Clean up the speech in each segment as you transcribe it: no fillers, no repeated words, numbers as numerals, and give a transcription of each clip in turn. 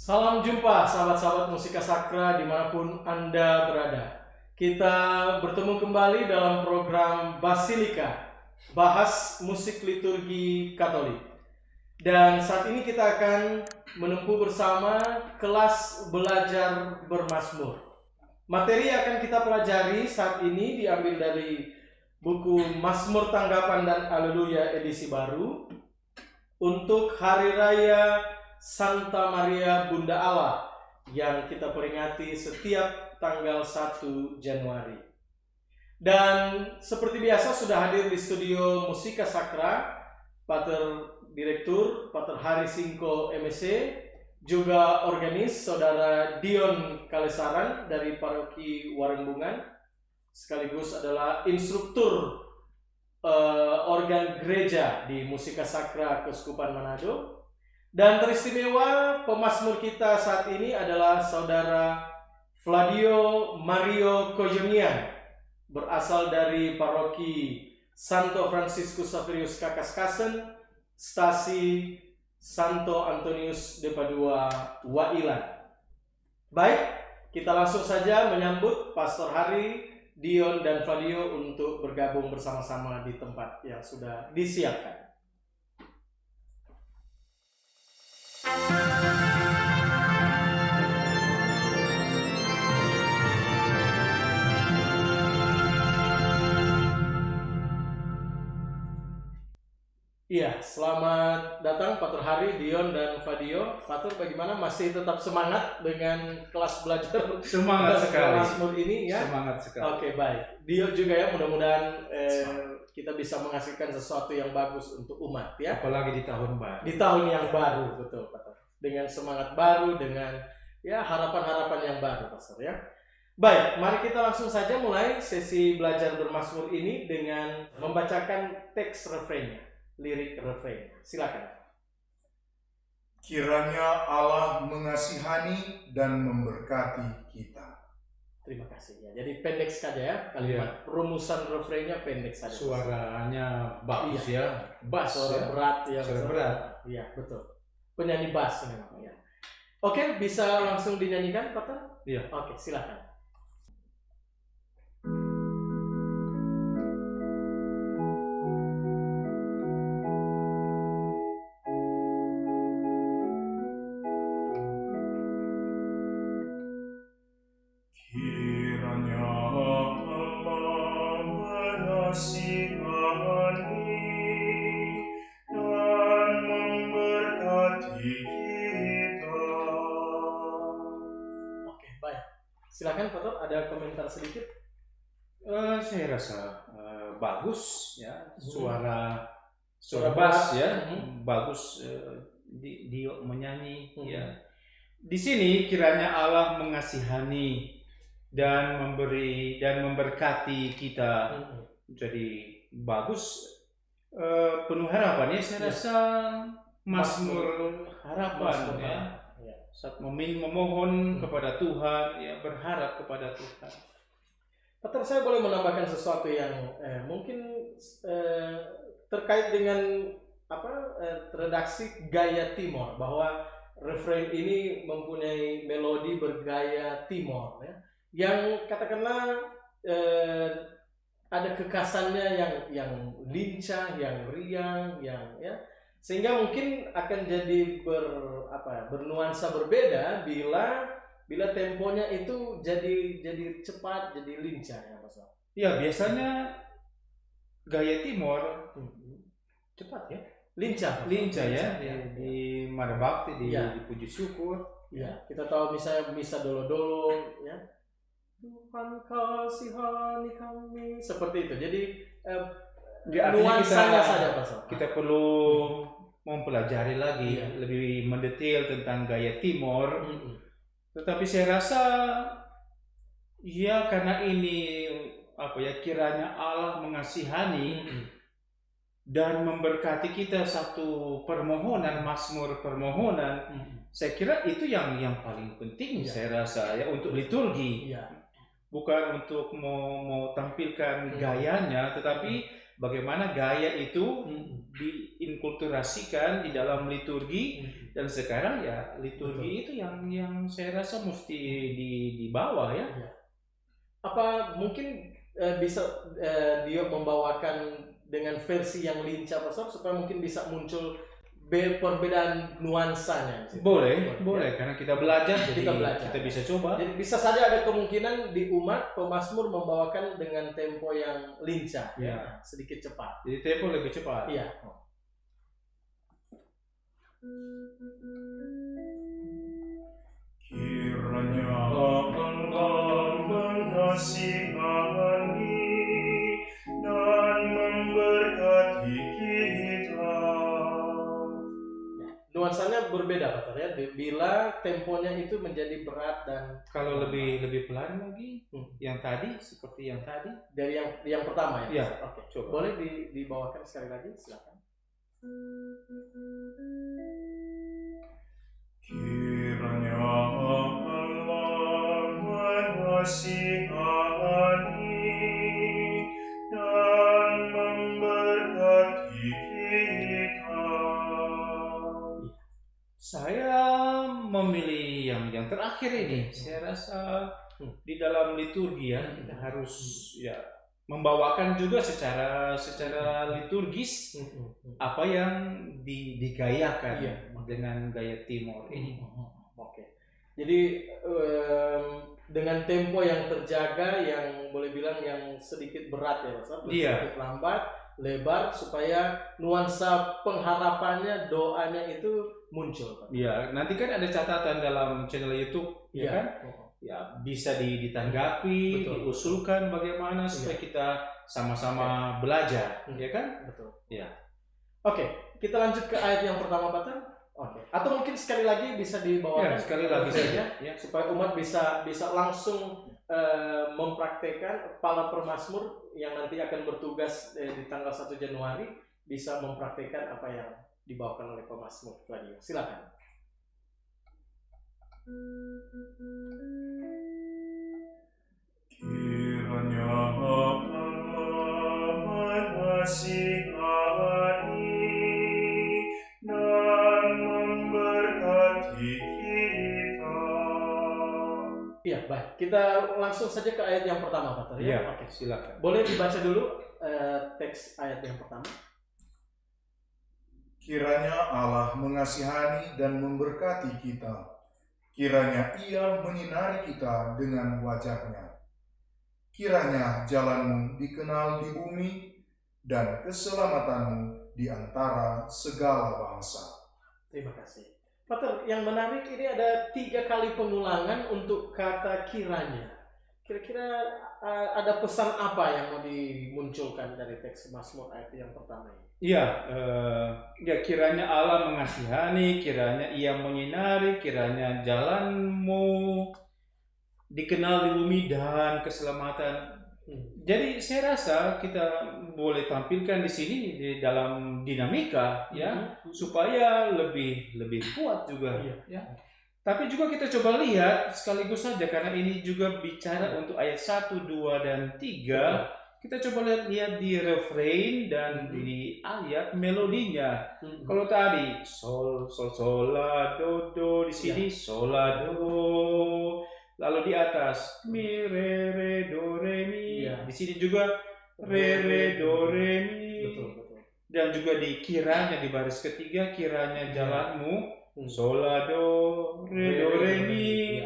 Salam jumpa sahabat-sahabat Musika Sakra dimanapun Anda berada. Kita bertemu kembali dalam program Basilika, bahas musik liturgi Katolik. Dan saat ini kita akan menempuh bersama kelas belajar bermazmur. Materi yang akan kita pelajari saat ini diambil dari buku Mazmur Tanggapan dan Haleluya edisi baru untuk Hari Raya Santa Maria Bunda Allah yang kita peringati setiap tanggal 1 Januari. Dan seperti biasa sudah hadir di studio Musika Sakra Pater Direktur Pater Hari Singko MSc, juga organis Saudara Dion Kalesaran dari Paroki Warembungan, sekaligus adalah instruktur organ gereja di Musika Sakra Keuskupan Manado. Dan teristimewa pemazmur kita saat ini adalah Saudara Flavio Mario Kojonian, berasal dari Paroki Santo Franciscus Xaverius Kakaskasen, Stasi Santo Antonius de Padua Wailan. Baik, kita langsung saja menyambut Pastor Hari, Dion, dan Flavio untuk bergabung bersama-sama di tempat yang sudah disiapkan. Iya, selamat datang Pater Hari, Dion, dan Flavio. Pater, bagaimana? Masih tetap semangat dengan kelas belajar semangat sekali Mazmur ini ya? Semangat sekali. Oke, baik. Dion juga ya, mudah-mudahan kita bisa menghasilkan sesuatu yang bagus untuk umat ya. Apalagi di tahun baru. Di tahun yang baru, betul Pater. Dengan semangat baru, dengan ya harapan-harapan yang baru, Pastor ya. Baik, mari kita langsung saja mulai sesi belajar bermazmur ini dengan membacakan teks refrainnya, lirik refrain. Silakan. Kiranya Allah mengasihani dan memberkati kita. Terima kasih ya. Jadi pendek saja ya kalimat. Rumusan refrainnya pendek saja. Suaranya bagus ya. Bass Suara ya. berat ya. Suara berat. Iya, betul. Penyanyi bass memang ya. Oke, bisa langsung dinyanyikan, Pak? Iya. Oke, silakan. Kiranya Allah mengasihani dan memberkati kita. Oke, baik. Silakan, Pak. Ada komentar sedikit? Saya rasa bagus ya. Suara Suara bass berat. ya. Bagus Dio menyanyi ya. Di sini kiranya Allah mengasihani dan memberi dan memberkati kita. Jadi bagus, penuh harapan ya. Saya rasa Mazmur harapan ya. Saat memohon kepada Tuhan ya, berharap kepada Tuhan. Pater, saya boleh menambahkan sesuatu yang mungkin terkait dengan redaksi gaya Timor, bahwa refrain ini mempunyai melodi bergaya Timor ya, yang katakanlah ada kekasannya yang lincah, yang riang, yang ya, sehingga mungkin akan jadi bernuansa berbeda bila temponya itu jadi cepat, jadi lincah ya, Mas. Ya, biasanya gaya Timor cepat ya, lincah ya, di Marbakti, di puji syukur. Ya, kita tahu misalnya misa dolo-dolo ya. Tuhan kasihani kami, seperti itu. Jadi nuansanya saja, Pak. Kita perlu mempelajari lagi lebih mendetail tentang gaya Timor. Tetapi saya rasa ya, karena ini kiranya Allah mengasihani dan memberkati kita, satu permohonan, mazmur permohonan. Saya kira itu yang paling penting saya rasa ya, untuk liturgi. Bukan untuk mau tampilkan gayanya, tetapi bagaimana gaya itu diinkulturasikan di dalam liturgi, dan sekarang ya liturgi itu yang saya rasa mesti dibawa ya. Apa mungkin bisa dia membawakan dengan versi yang lincah Pastor supaya mungkin bisa muncul perbedaan nuansanya? Boleh, karena kita belajar, jadi kita bisa coba. Jadi bisa saja ada kemungkinan di umat pemazmur membawakan dengan tempo yang lincah, ya, sedikit cepat. Jadi tempo lebih cepat. Iya. Kiranya Allah mengasihani dan memberkati kita. Nuansanya berbeda, Pak ya. Bila temponya itu menjadi berat dan kalau lebih pelan lagi, yang tadi seperti yang tadi dari yang pertama ya. Ya, Oke. coba. Boleh dibawakan sekali lagi, silakan. Kiranya Allah mengasihani dan memberkati kita. Saya memilih yang terakhir ini. Saya rasa di dalam liturgi ya kita harus ya membawakan juga secara liturgis apa yang digayakan dengan gaya Timor ini. Oke. Jadi dengan tempo yang terjaga, yang boleh bilang yang sedikit berat ya, Mas, sedikit lambat, lebar, supaya nuansa pengharapannya, doanya itu muncul. Iya, nanti kan ada catatan dalam channel YouTube, ya kan? Ya bisa ditanggapi, diusulkan bagaimana supaya kita sama-sama belajar, ya kan? Betul. Ya. Oke, kita lanjut ke ayat yang pertama, Pak. Oke. Atau mungkin sekali lagi bisa dibawakan sekali lagi saja, ya, supaya umat bisa langsung mempraktekkan. Para pemazmur yang nanti akan bertugas di tanggal 1 Januari bisa mempraktekkan apa yang dibawakan oleh pemazmur tadi. Silakan. Kiranya Allah mengasihani dan memberkati kita. Iya, baik. Kita langsung saja ke ayat yang pertama, Pak. Ya, oke, silakan. Boleh dibaca dulu teks ayat yang pertama. Kiranya Allah mengasihani dan memberkati kita. Kiranya Ia menyinari kita dengan wajah-Nya. Kiranya jalanmu dikenal di bumi dan keselamatanmu di antara segala bangsa. Terima kasih. Pater, yang menarik ini ada 3 kali pengulangan untuk kata kiranya. Kira-kira ada pesan apa yang mau dimunculkan dari teks Mazmur ayat yang pertama ini? Ya, kiranya Allah mengasihani, kiranya Ia menyinari, kiranya jalanmu dikenal di bumi dan keselamatan. Jadi saya rasa kita boleh tampilkan di sini di dalam dinamika ya, supaya lebih kuat juga ya. Tapi juga kita coba lihat sekaligus saja karena ini juga bicara untuk ayat 1, 2 dan 3. Kita coba lihat di refrain dan di ayat melodinya. Kalau tadi sol la do, di sini sol la do. Lalu di atas mi re do re mi. Di sini juga re do re mi. Betul. Dan juga di kiranya di baris ketiga, kiranya jalanmu sol la do re mi.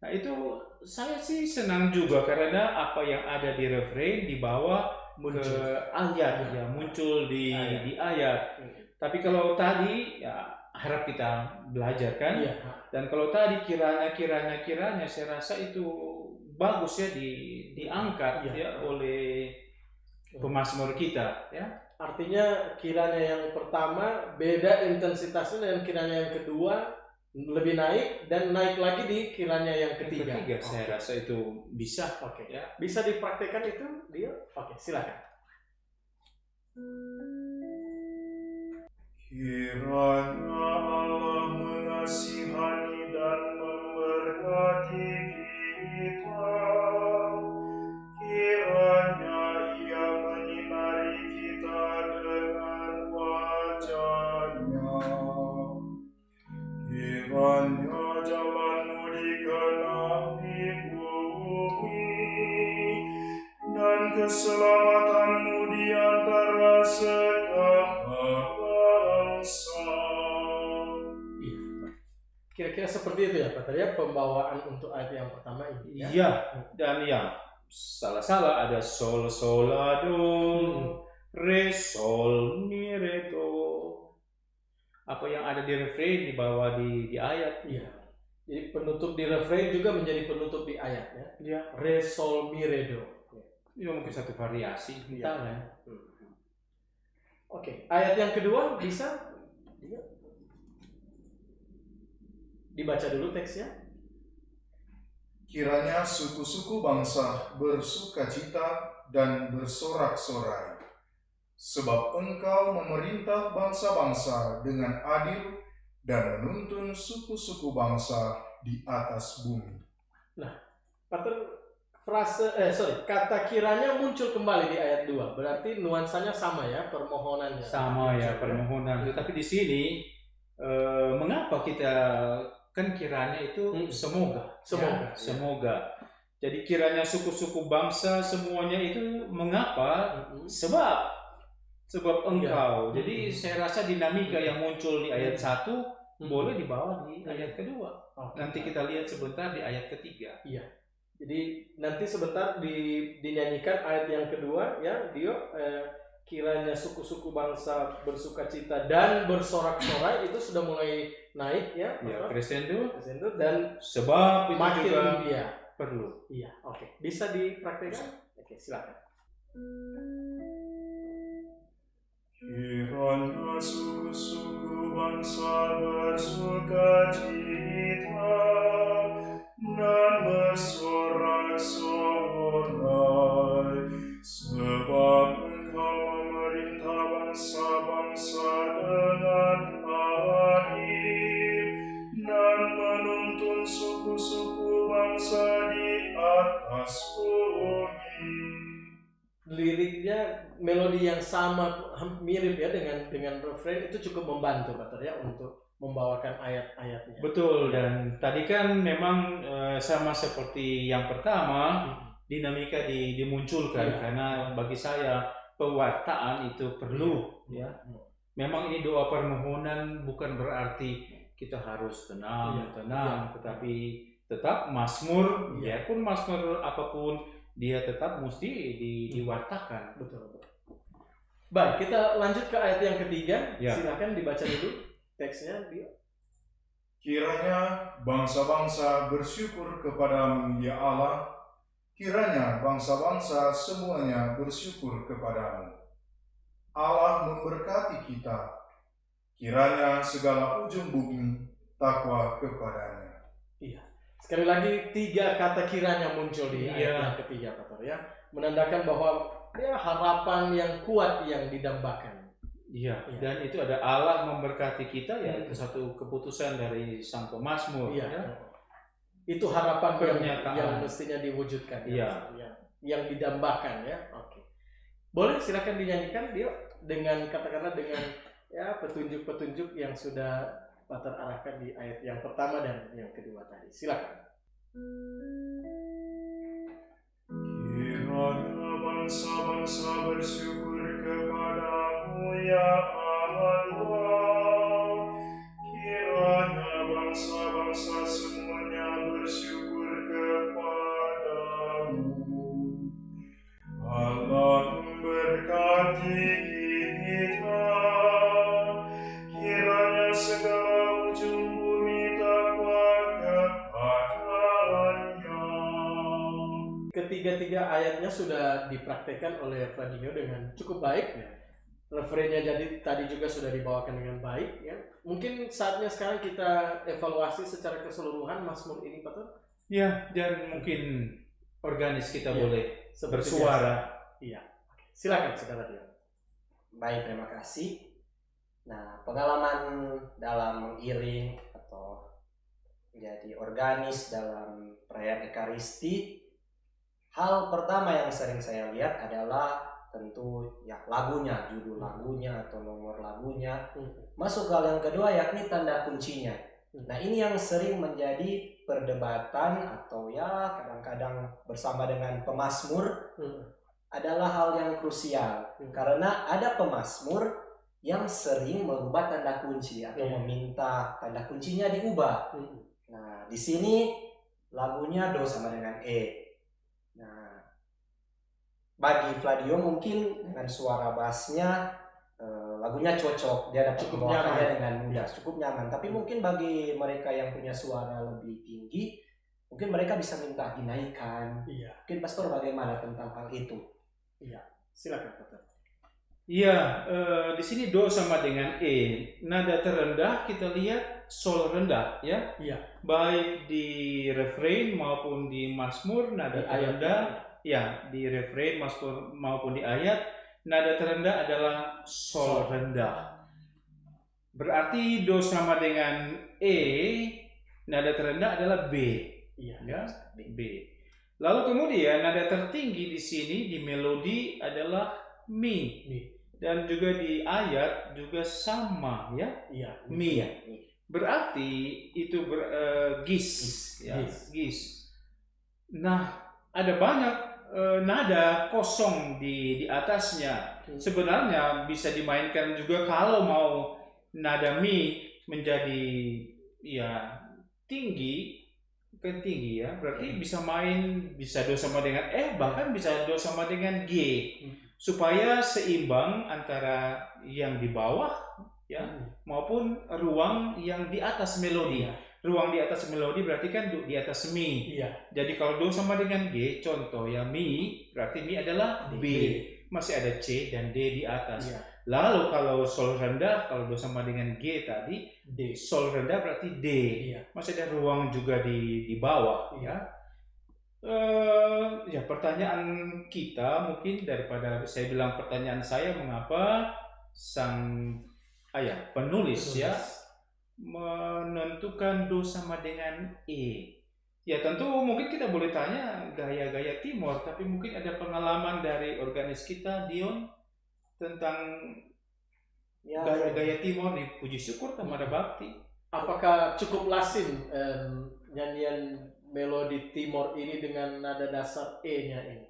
Nah itu saya sih senang juga karena apa yang ada di refrain dibawa ke ayat ya, muncul di ayat. Tapi kalau tadi ya harap kita belajar kan. Dan kalau tadi kiranya saya rasa itu bagus ya diangkat ya oleh pemazmur kita ya. Artinya kiranya yang pertama beda intensitasnya dan kiranya yang kedua lebih naik dan naik lagi di kiranya yang ketiga. Saya rasa itu bisa. Ya. Bisa dipraktekkan itu dia? Oke, silakan. Kiranya Allah mengasihani dan memberkati kita. Kiranya Ia menyinari kira-kira seperti itu ya Pak ya, pembawaan untuk ayat yang pertama ini ya. Iya, dan yang salah-salah ada sol sol la do, re sol mi re do. Apa yang ada di refrain dibawa di ayat. Iya. Jadi penutup di refrain juga menjadi penutup di ayat ya. Iya. Re sol mi re do. Itu mungkin satu variasi. Iya. Oke, ayat yang kedua bisa dibaca dulu teksnya. Kiranya suku-suku bangsa bersukacita dan bersorak-sorai, sebab Engkau memerintah bangsa-bangsa dengan adil dan menuntun suku-suku bangsa di atas bumi. Nah, Pater, kata kiranya muncul kembali di ayat 2. Berarti nuansanya sama ya, permohonannya. Sama ya, permohonan. Tetapi di sini mengapa kita kan kiranya itu semoga. Semoga. Ya, semoga. Jadi kiranya suku-suku bangsa semuanya itu mengapa? Sebab Engkau. Jadi saya rasa dinamika yang muncul di ayat 1 boleh dibawa di ayat kedua. Nanti kita lihat sebentar di ayat ketiga. Iya. Jadi nanti sebentar dinyanyikan ayat yang kedua ya, Dio. Kiranya suku-suku bangsa bersukacita dan bersorak-sorai, itu sudah mulai naik ya. Ya, crescendo dan sebab itu makin juga dia perlu. Iya, oke. Bisa dipraktekkan? Oke, silakan. Kiranya suku-suku bangsa bersukacita dan bersorak-sorai, sebab Engkau memerintah bangsa-bangsa dengan adil dan menuntun suku-suku bangsa di atas bumi. Liriknya melodi yang sama, mirip ya dengan refrain, itu cukup membantu Pak ya untuk membawakan ayat-ayatnya. Betul, dan tadi kan memang sama seperti yang pertama, dinamika dimunculkan karena bagi saya pewartaan itu perlu ya. Memang ini doa permohonan bukan berarti kita harus tenang, tetapi tetap mazmur, biarpun mazmur apapun dia tetap mesti diwartakan. Betul. Baik, kita lanjut ke ayat yang ketiga. Ya. Silakan dibaca dulu teksnya, Dio. Kiranya bangsa-bangsa bersyukur kepadamu ya Allah, kiranya bangsa-bangsa semuanya bersyukur kepadamu. Allah memberkati kita, kiranya segala ujung bumi takwa kepadanya. Iya. Sekali lagi 3 kata kiranya muncul di ayat yang ketiga, Pak ya, menandakan bahwa harapan yang kuat yang didambakan. Iya, dan itu ada Allah memberkati kita ya, itu satu keputusan dari sang pemazmur. Iya. Ya. Itu harapan yang mestinya diwujudkan. Iya. Yang didambakan ya. Oke. Boleh silakan dinyanyikan Dio dengan katakanlah dengan petunjuk-petunjuk yang sudah Pater arahkan di ayat yang pertama dan yang kedua tadi. Silakan. Kiranya bangsa-bangsa bersyukur kepadamu ya Allah, kiranya bangsa-bangsa semuanya bersyukur kepadamu. Allah memberkati kita, kiranya segala ujung bumi takwa kepadanya. Ketiga-tiga ayatnya sudah dipraktekkan oleh Flavinio dengan cukup baik ya. Refrainnya jadi tadi juga sudah dibawakan dengan baik ya. Mungkin saatnya sekarang kita evaluasi secara keseluruhan Mazmur ini, Pak. Ya, dan mungkin organis kita boleh bersuara. Iya. Silakan saudara Dio. Baik, terima kasih. Nah, pengalaman dalam mengiring atau menjadi organis dalam perayaan Ekaristi, hal pertama yang sering saya lihat adalah tentu ya lagunya, judul lagunya atau nomor lagunya. Masuk hal yang kedua yakni tanda kuncinya. Nah, ini yang sering menjadi perdebatan atau ya kadang-kadang bersama dengan pemazmur adalah hal yang krusial. Karena ada pemazmur yang sering mengubah tanda kunci atau meminta tanda kuncinya diubah. Nah, di sini lagunya do sama dengan E. Nah, bagi Fladio mungkin dengan suara bassnya lagunya cocok, dia dapat Cukup membawakannya nyaman. dengan mudah, cukup nyaman. Tapi mungkin bagi mereka yang punya suara lebih tinggi, mungkin mereka bisa minta dinaikkan. Iya. Mungkin Pastor bagaimana tentang hal itu? Silakan Pastor. Iya, di sini do sama dengan E. Nada terendah kita lihat sol rendah, ya. Iya. Baik di refrain maupun di mazmur nada Di ayat. terendah, ya di refrain mazmur maupun di ayat nada terendah adalah sol rendah. Berarti do sama dengan E, nada terendah adalah B, Iya. ya, B. Lalu kemudian nada tertinggi di sini di melodi adalah Mi. Dan juga di ayat juga sama, ya, Iya. Mi. Berarti itu gis, ya, Gis. gis. Nah, ada banyak nada kosong di atasnya. Sebenarnya bisa dimainkan juga kalau mau nada mi menjadi ya tinggi, kan tinggi ya. Berarti bisa main, bisa do sama dengan F, bahkan bisa do sama dengan G, supaya seimbang antara yang di bawah ya maupun ruang yang di atas melodi. Ruang di atas melodi berarti kan di atas mi. Iya. Jadi kalau do sama dengan G, contoh ya mi, berarti mi adalah B. Masih ada C dan D di atas. Iya. Lalu kalau sol rendah, kalau do sama dengan G tadi, D. sol rendah berarti D. Iya. Masih ada ruang juga di bawah, ya. Ya pertanyaan kita mungkin daripada saya bilang pertanyaan saya mengapa sang penulis ya menentukan do sama dengan E. Ya tentu mungkin kita boleh tanya gaya-gaya Timor, tapi mungkin ada pengalaman dari organis kita, Dion, tentang gaya-gaya Timor di puji syukur sama ada bakti. Apakah cukup lazim nyanyian melodi Timor ini dengan nada dasar E-nya ini?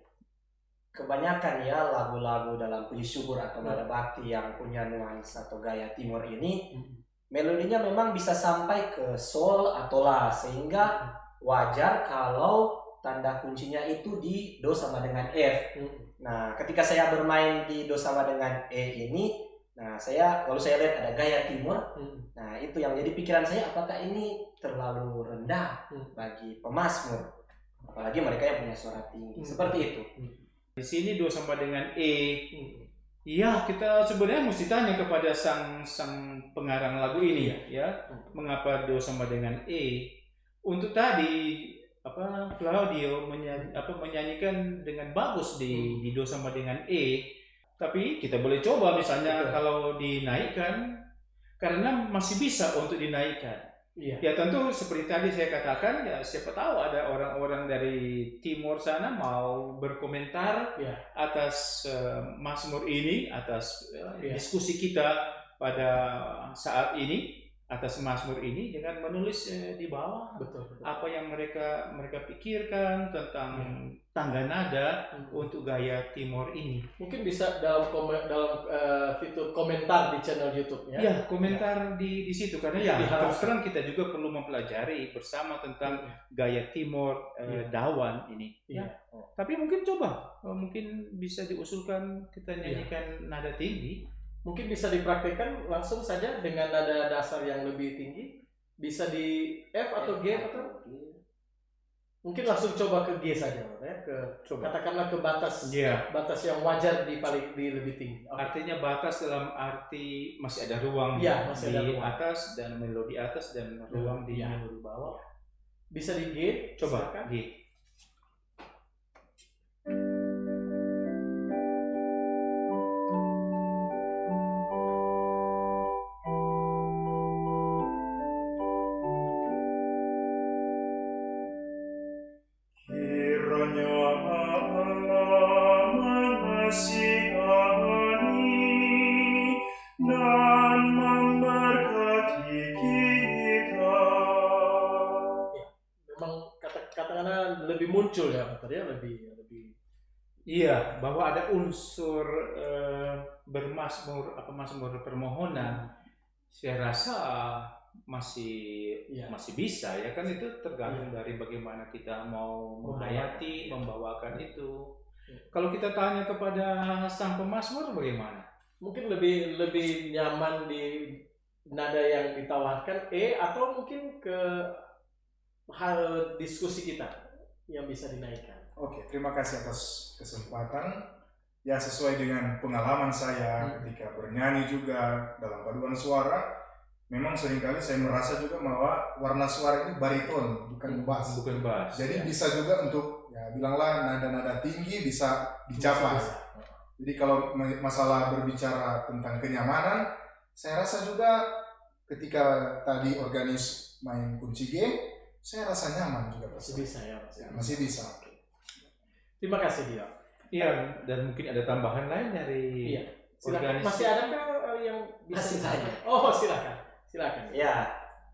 Kebanyakan ya lagu-lagu dalam puji syukur atau nada bakti yang punya nuansa atau gaya Timor ini melodinya memang bisa sampai ke sol atau la, sehingga wajar kalau tanda kuncinya itu di do sama dengan F. Nah, ketika saya bermain di do sama dengan E ini, nah lalu saya lihat ada gaya Timor. Nah, itu yang menjadi pikiran saya, apakah ini terlalu rendah bagi pemazmur, apalagi mereka yang punya suara tinggi. Seperti itu. Di sini do sama dengan E. Ya, kita sebenarnya mesti tanya kepada sang pengarang lagu ini ya, mengapa do sama dengan E. Untuk tadi Claudio menyanyikan dengan bagus di do sama dengan E. Tapi kita boleh coba misalnya kalau dinaikkan, karena masih bisa untuk dinaikkan. Iya. Ya tentu seperti tadi saya katakan, ya siapa tahu ada orang-orang dari Timor sana mau berkomentar atas mazmur ini, atas diskusi kita pada saat ini atas mazmur ini dengan menulis di bawah apa yang mereka pikirkan tentang tangga nada untuk gaya Timor ini. Mungkin bisa dalam fitur komentar di channel YouTube-nya. Ya, komentar di situ karena ya terus terang kita juga perlu mempelajari bersama tentang gaya Timor Dawan ini. Ya. Tapi mungkin mungkin bisa diusulkan kita nyanyikan nada tinggi. Mungkin bisa dipraktikkan langsung saja dengan nada dasar yang lebih tinggi. Bisa di F atau G atau mungkin langsung coba ke G saja, ya. Katakanlah ke batas yang wajar di lebih tinggi. Artinya batas dalam arti masih ada ruang di atas dan melodi atas dan ruang di melodi bawah. Bisa di G, coba silakan. G. Lebih muncul ya, lebih. Iya, bahwa ada unsur mazmur permohonan. Saya rasa masih Iya. masih bisa ya kan, itu tergantung dari bagaimana kita mau menghayati, membawakan itu. Kalau kita tanya kepada sang pemazmur bagaimana? Mungkin lebih nyaman di nada yang ditawarkan atau mungkin ke hal diskusi kita yang bisa dinaikkan. Oke, terima kasih atas kesempatan. Ya, sesuai dengan pengalaman saya ketika bernyanyi juga dalam paduan suara, memang seringkali saya merasa juga bahwa warna suara ini bariton, bukan bass. Bukan bass. Jadi bisa juga untuk, ya bilanglah nada-nada tinggi bisa dicapai. Jadi kalau masalah berbicara tentang kenyamanan, saya rasa juga ketika tadi organis main kunci G, saya rasa nyaman juga. Masih bisa ya, masih bisa. Terima kasih Dio. Iya, dan mungkin ada tambahan lain dari Silakan. organis. Masih adakah yang bisa Masih ditanya? banyak. Oh, silakan. Ya,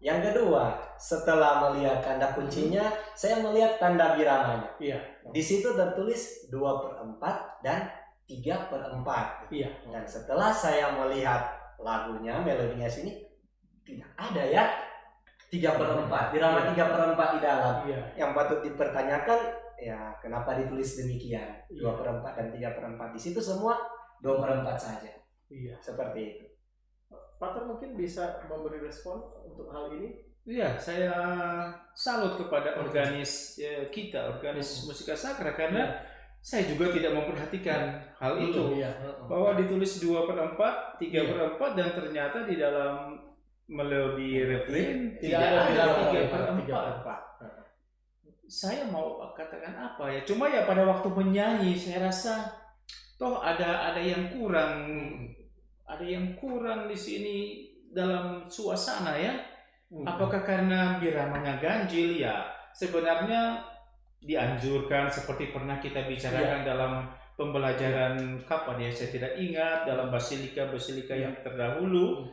yang kedua, setelah melihat tanda kuncinya, saya melihat tanda biramanya. Iya. Di situ tertulis 2/4 dan 3/4. Iya. Dan setelah saya melihat lagunya, melodinya sini, tidak ada ya 3/4, birama 3/4 di dalam. Iya. Yang patut dipertanyakan, ya kenapa ditulis demikian? Iya. 2/4 dan 3/4. Di situ semua 2/4 saja. Iya. Seperti itu. Pater mungkin bisa memberi respon untuk hal ini? Iya, saya salut kepada organis kita, organis Musika Sakra, karena saya juga tidak memperhatikan hal itu. Iya. Bahwa ditulis 2/4, 3/4 dan ternyata di dalam melodi refrain Tidak ada birama 3/4. Saya mau katakan apa ya? Cuma ya pada waktu menyanyi saya rasa toh ada yang kurang, ada yang kurang di sini dalam suasana ya. Apakah karena biramanya ganjil ya? Sebenarnya dianjurkan seperti pernah kita bicarakan dalam pembelajaran kapan ya? Saya tidak ingat, dalam basilika yang terdahulu.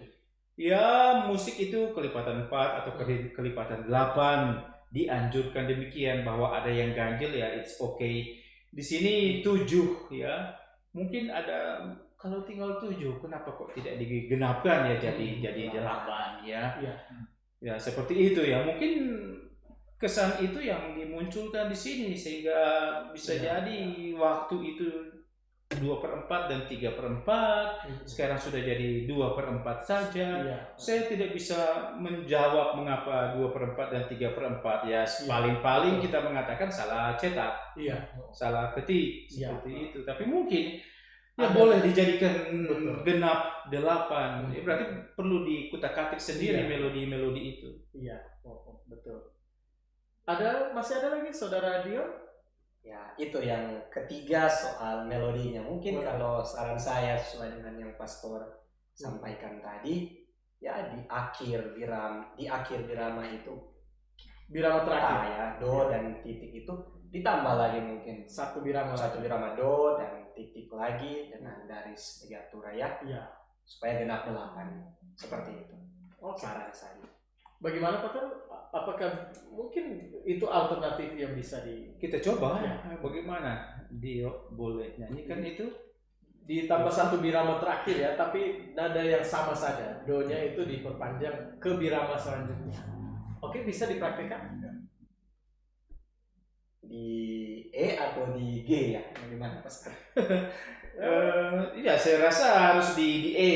Ya musik itu kelipatan 4 atau kelipatan 8. Dianjurkan demikian, bahwa ada yang ganjil ya it's okay. Di sini 7 ya. Mungkin ada, kalau tinggal 7 kenapa kok tidak digenapkan ya jadi 8 ya. Ya seperti itu ya. Mungkin kesan itu yang dimunculkan di sini sehingga bisa jadi waktu itu 2/4 dan 3/4. Sekarang sudah jadi 2/4 saja. Saya tidak bisa menjawab mengapa 2/4 dan 3/4 ya. Paling-paling kita mengatakan salah cetak, salah ketik seperti itu. Tapi mungkin ya boleh dijadikan genap 8. Ya, berarti perlu dikutak-katik sendiri melodi-melodi itu. Iya, betul. Masih ada lagi Saudara Dio? Ya, itu yang ketiga soal melodinya. Mungkin kalau saran saya sesuai dengan yang pastor sampaikan tadi, ya di akhir birama itu Birama terakhir ya, do dan titik itu ditambah lagi mungkin satu birama do dan titik lagi dengan garis ligatura ya. Supaya genap 8. Seperti itu. Saran saya. Bagaimana Pater? Apakah mungkin itu alternatif yang bisa kita coba ya? Bagaimana Dio boleh nyanyikan itu? Ditambah satu birama terakhir ya, tapi nada yang sama saja, do-nya itu diperpanjang ke birama selanjutnya. Oke, bisa dipraktikkan? Di E atau di G ya? Bagaimana Pastor? Ya saya rasa harus di E.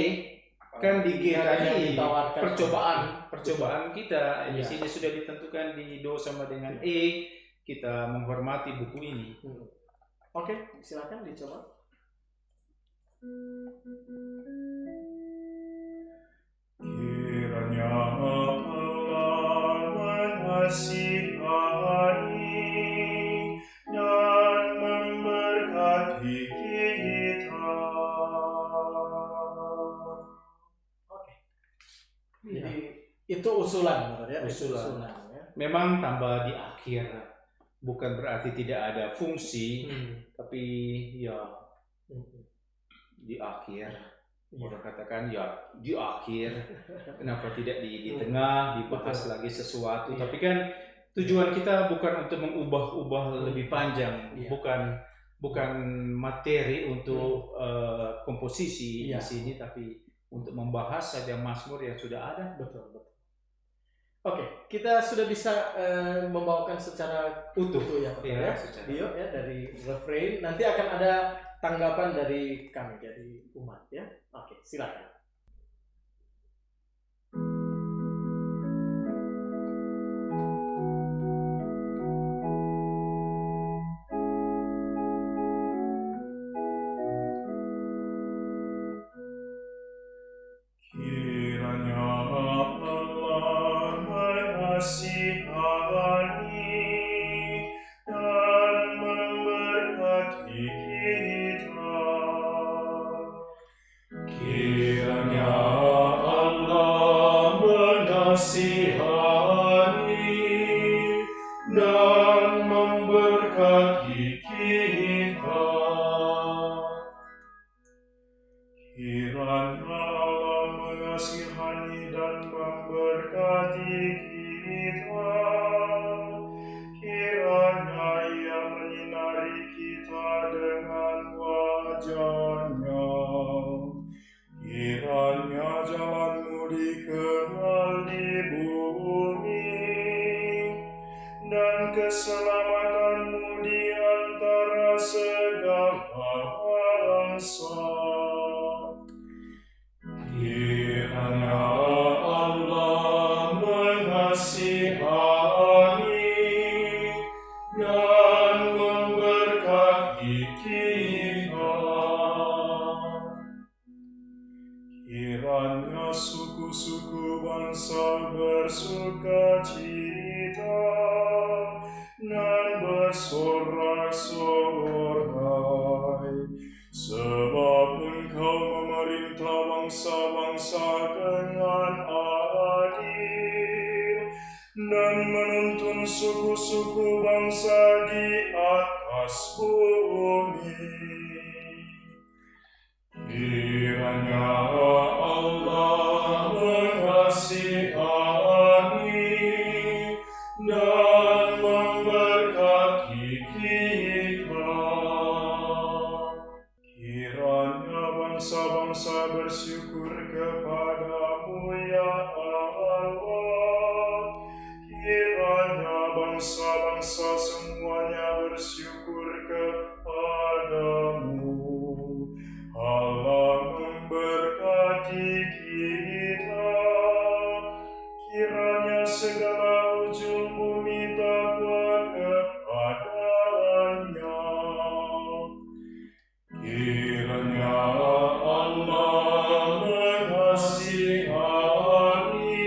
Kan di G tadi percobaan kita di sini sudah ditentukan di do sama dengan E. Kita menghormati buku ini. Oke, silakan dicoba. Kiranya Allah mengasihani dan memberkati kita. Jadi itu usulan, benar ya? Usulan. Memang tambah di akhir, bukan berarti tidak ada fungsi, tapi ya di akhir. Orang katakan ya di akhir, kenapa tidak di tengah dibahas lagi sesuatu? Tapi kan tujuan kita bukan untuk mengubah-ubah lebih panjang, bukan materi untuk komposisi di sini, tapi untuk membahas saja mazmur yang sudah ada. Betul. Oke, kita sudah bisa membawakan secara utuh ya, Pak Ya, ya. secara- Dio ya dari refrain. Nanti akan ada tanggapan dari kami dari umat ya. Oke, silakan. Kiranya Allah mengasihani dan memberkati kita. Kiranya Allah mengasihani dan memberkati kita. Kiranya Allah mengasihani dan memberkati kita. Kiranya Ia menyinari kita dengan wajah-Nya. Kiranya jalan-Mu dikenal di bumi dan keselamatan-Mu di antara segala bangsa. Kiranya Allah mengasihani dan memberkati kita. Kiranya suku-suku bangsa bersukacita dan bersorak-sorai, sebab Engkau memerintah bangsa-bangsa dengan adil dan menuntun suku-suku bangsa di atas bumi. Kiranya Allah mengasihani dan memberkati kita. Kiranya bangsa-bangsa bersyukur kepadamu ya Allah. Kiranya bangsa-bangsa semuanya bersyukur kepadamu. Allah memberkati kita. Kiranya segala ujung bumi takwa kepadanya. Kiranya Allah mengasihani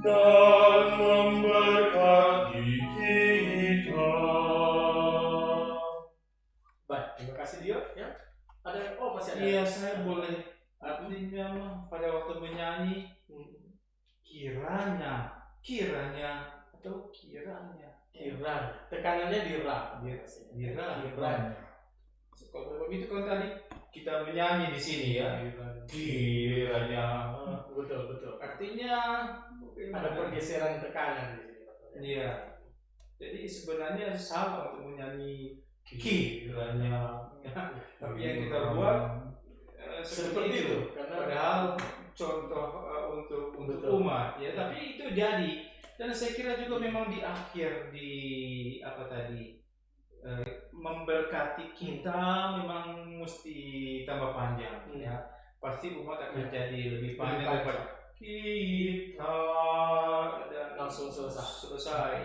dan memberkati kita. Baik, terima kasih Dio ya. Ada masih ada. Iya, saya boleh. Artinya mah pada waktu menyanyi kiranya atau kiranya. Kiranya. Tekanannya di ra. Kiranya. Kalau begitu kan tadi kita menyanyi di sini ya. Kiranya. Betul. Artinya Ada pergeseran tekanan di sini, Pak. Iya. Jadi sebenarnya salah untuk menyanyi kiranya. Tapi yang kita buat seperti itu. Karena Padahal contoh untuk Betul. umat ya. Tapi itu jadi. Dan saya kira juga memang di akhir di apa tadi memberkati kita memang mesti tambah panjang ya. Pasti umat akan jadi lebih panjang daripada kita dan langsung selesai.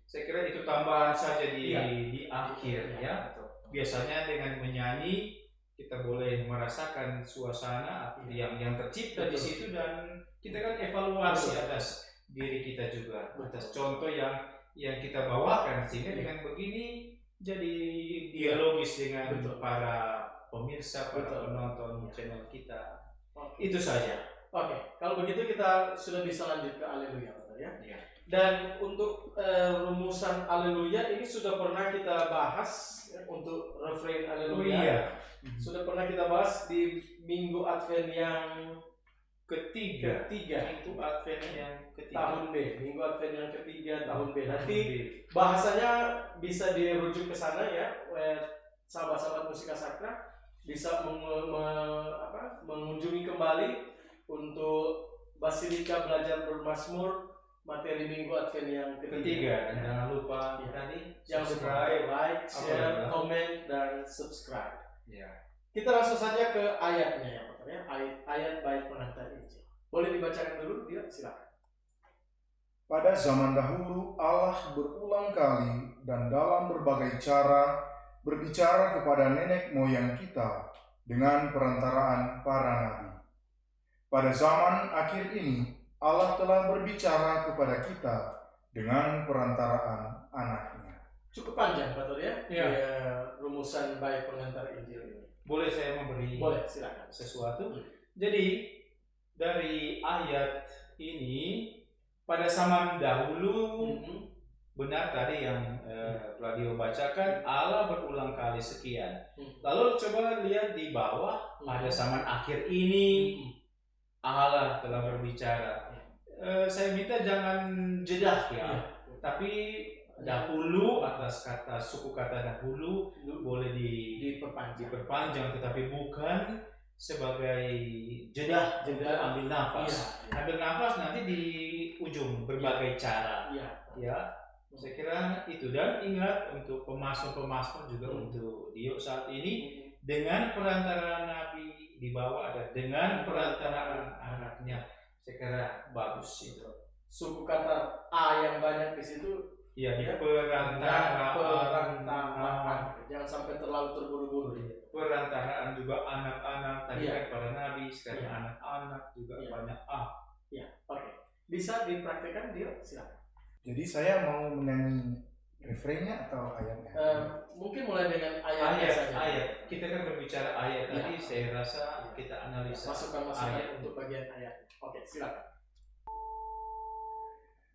Saya kira itu tambahan saja di Iya. di akhir ya. Betul. Biasanya dengan menyanyi kita boleh merasakan suasana yang tercipta di Betul. situ dan kita kan evaluasi Betul. atas diri kita juga, Betul. atas contoh yang kita bawakan sehingga dengan begini jadi dialogis dengan Betul. para pemirsa, para Betul. penonton channel kita. Oke. Itu saja. Oke, kalau begitu kita sudah bisa lanjut ke Haleluya, Pak ya. Ya. Dan untuk rumusan Haleluya ini sudah pernah kita bahas ya, untuk refrain Oh Haleluya. iya, Sudah pernah kita bahas di Minggu Advent yang ketiga ketiga itu Advent yang ketiga. tahun B, Minggu Advent yang ketiga tahun B. Nanti bahasanya bisa dirujuk ke sana ya, sahabat-sahabat Musika Sakra bisa mengunjungi kembali untuk Basilika Belajar Bermazmur materi Minggu Advent yang ketiga. Dan jangan lupa Iya. tadi Jangan lupa subscribe. like, share, Apa? komen, dan subscribe. Ya. Kita langsung saja ke ayatnya ya Pak ya. Ayat bait pengantar Injil. Boleh dibacakan dulu dia, silakan. Pada zaman dahulu Allah berulang kali dan dalam berbagai cara berbicara kepada nenek moyang kita dengan perantaraan para nabi. Pada zaman akhir ini Allah telah berbicara kepada kita dengan perantaraan anaknya. Cukup panjang Pak Tor ya. Iya. Ya, rumusan bait pengantar Injil ini. Boleh saya memberi Boleh, silakan. sesuatu? Jadi dari ayat ini pada zaman dahulu benar tadi yang Radio bacakan, Allah berulang kali sekian. Lalu coba lihat di bawah, pada zaman akhir ini Allah telah berbicara. Saya minta jangan jedah ya, tapi dahulu atas kata suku kata dahulu boleh diperpanjang, tetapi bukan sebagai jedah untuk ambil nafas. Iya. Ambil nafas nanti di ujung berbagai cara. Iya. Ya, saya kira itu. Dan ingat untuk pemasmur juga untuk Dio saat ini dengan perantaraan Nabi di bawah ada dengan perantaraan anaknya. Saya kira bagus itu. Suku kata A yang banyak di situ. Ya, di Ya. perantaraan. Jangan sampai terlalu terburu-buru. Perantaraan juga anak-anak tadi Iya. kan para nabi, sekarang Iya. anak-anak juga Iya. banyak Ya, oke. Bisa dipraktekkan dia, silakan. Jadi saya mau menyanyi refrainnya atau ayatnya? Mungkin mulai dengan ayatnya saja. ayat. Kita kan berbicara ayat tadi, saya rasa kita analisa Masukan-masukan ayat. untuk bagian ayat. Oke, silakan.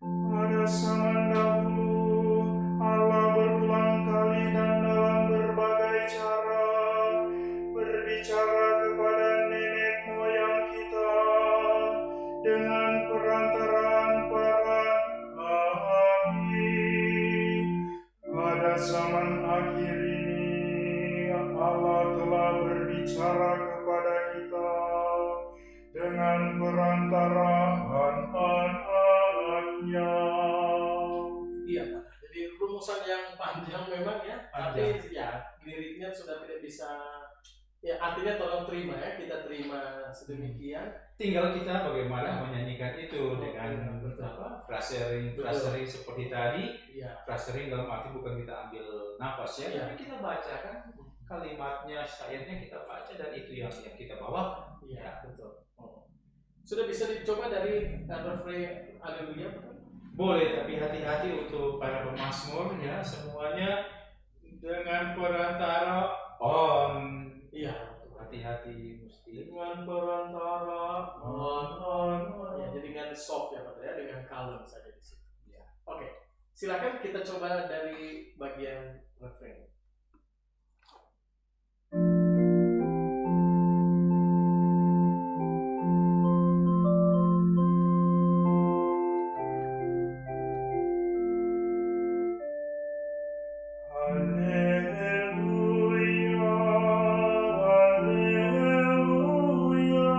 Pada zaman dahulu Allah berulang kali dan dalam berbagai cara berbicara kepada nenek moyang kita dengan perantaraan para nabi. Pada zaman akhir ini Allah telah berbicara kepada kita dengan perantaraan anaknya. Iya, Pak. Jadi rumusan yang panjang memang ya, tapi ya liriknya sudah tidak bisa. Ya artinya tolong terima ya, kita terima sedemikian. Tinggal kita bagaimana menyanyikan itu dengan Betul. frasering seperti tadi. Iya. Frasering dalam arti bukan kita ambil nafas ya, Iya. tapi kita bacakan kalimatnya, syairnya kita baca dan itu yang kita bawa. Iya, betul. Sudah bisa dicoba dari refrain Haleluya, betul? Boleh, tapi hati-hati untuk para pemasmur ya, semuanya dengan perantara on. Iya. Hati-hati mesti. Dengan perantara on. Ya, jadi dengan soft ya, Pak ya, dengan kalem saja di situ. Ya. Oke. Silakan kita coba dari bagian refrain. Haleluya, haleluya,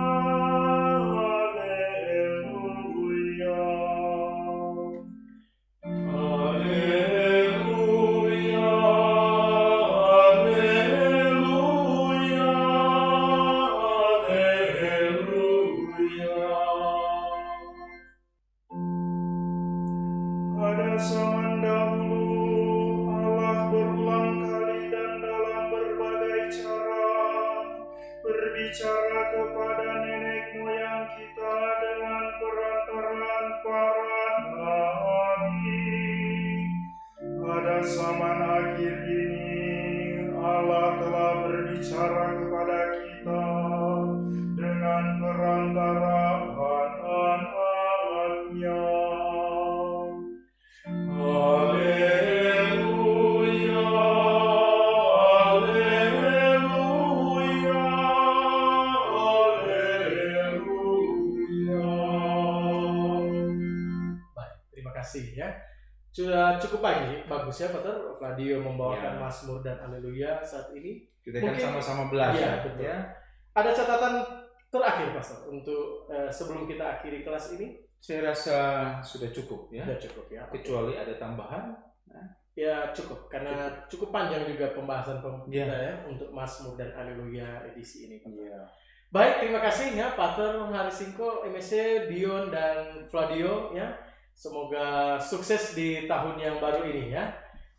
haleluya. Haleluya, haleluya, haleluya. Pada zaman dahulu Allah berulang kali dan dalam berbagai cara berbicara kepada nenek moyang kita dengan perantaraan para nabi. Pada zaman akhir ini Allah telah berbicara kepada kita dengan perantaraan anaknya. Haleluya, haleluya, haleluya. Baik, terima kasih ya. Sudah cukup bagus ya, Pak Fladio membawakan Ya. Mazmur dan Haleluya saat ini. Kita kan Mungkin- sama-sama Iya, belajar betul. ya. Ada catatan terakhir, Pastor, untuk sebelum kita akhiri kelas ini? Saya rasa sudah cukup ya. Sudah cukup ya. Kecuali ada tambahan. Ya cukup karena cukup panjang juga pembahasan kita Ya. ya untuk Mazmur dan Haleluya edisi ini. Iya. Baik, terima kasih ya Pater Harisingko, MSC, Dion dan Flavio ya. Semoga sukses di tahun yang baru ini ya.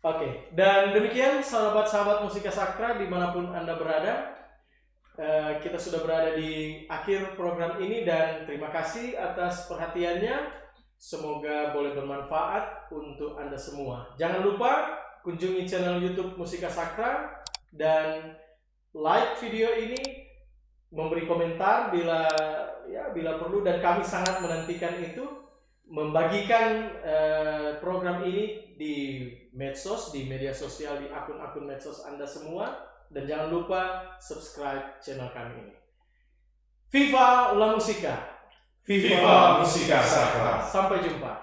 Oke, dan demikian sahabat-sahabat Musika Sakra dimanapun Anda berada. Kita sudah berada di akhir program ini dan terima kasih atas perhatiannya. Semoga boleh bermanfaat untuk Anda semua. Jangan lupa kunjungi channel YouTube Musika Sakra dan like video ini, memberi komentar bila perlu, dan kami sangat menantikan itu, membagikan program ini di medsos, di media sosial, di akun-akun medsos Anda semua. Dan jangan lupa subscribe channel kami ini. Viva la Musica. Viva Musika Sakra. Sampai jumpa.